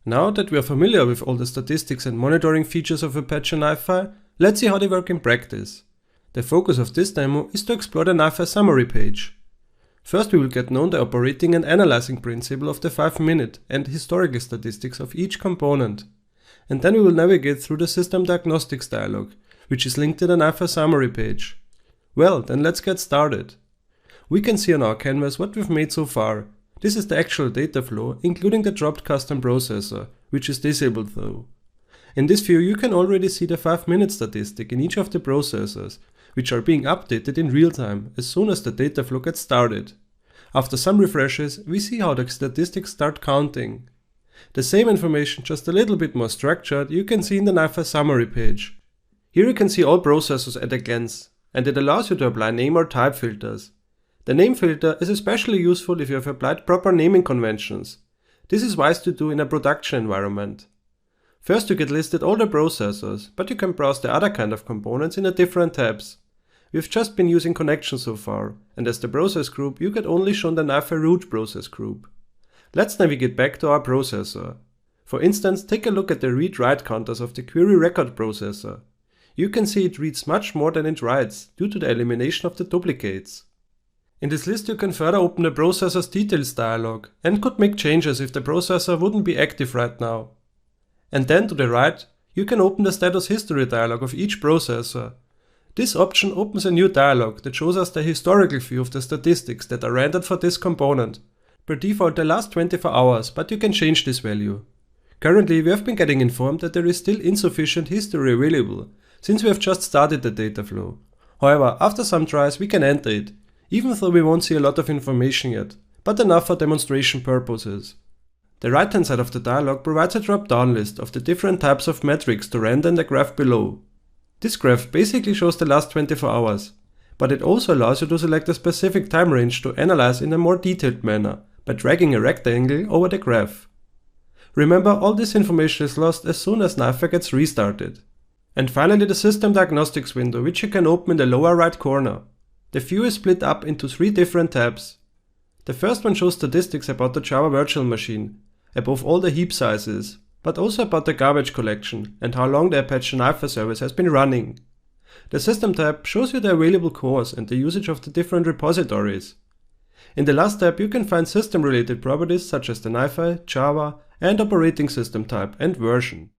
Now that we are familiar with all the statistics and monitoring features of Apache NiFi, let's see how they work in practice. The focus of this demo is to explore the NiFi summary page. First we will get known the operating and analyzing principle of the 5-minute and historical statistics of each component. And then we will navigate through the system diagnostics dialog, which is linked to the NiFi summary page. Well, then let's get started. We can see on our canvas what we've made so far. This is the actual data flow, including the dropped custom processor, which is disabled though. In this view you can already see the 5-minute statistic in each of the processors, which are being updated in real time as soon as the data flow gets started. After some refreshes, we see how the statistics start counting. The same information, just a little bit more structured, you can see in the NiFi summary page. Here you can see all processors at a glance, and it allows you to apply name or type filters. The name filter is especially useful if you have applied proper naming conventions. This is wise to do in a production environment. First you get listed all the processors, but you can browse the other kind of components in the different tabs. We've just been using connections so far, and as the process group you get only shown the NiFi root process group. Let's navigate back to our processor. For instance, take a look at the read-write counters of the query record processor. You can see it reads much more than it writes, due to the elimination of the duplicates. In this list you can further open the processor's details dialog, and could make changes if the processor wouldn't be active right now. And then to the right, you can open the status history dialog of each processor. This option opens a new dialog that shows us the historical view of the statistics that are rendered for this component. Per default the last 24 hours, but you can change this value. Currently we have been getting informed that there is still insufficient history available, since we have just started the data flow. However, after some tries we can enter it, even though we won't see a lot of information yet, but enough for demonstration purposes. The right hand side of the dialog provides a drop-down list of the different types of metrics to render in the graph below. This graph basically shows the last 24 hours, but it also allows you to select a specific time range to analyze in a more detailed manner by dragging a rectangle over the graph. Remember, all this information is lost as soon as NiFi gets restarted. And finally the system diagnostics window, which you can open in the lower right corner. The view is split up into 3 different tabs. The first one shows statistics about the Java virtual machine, above all the heap sizes, but also about the garbage collection and how long the Apache NiFi service has been running. The System tab shows you the available cores and the usage of the different repositories. In the last tab you can find system related properties such as the NiFi, Java and operating system type and version.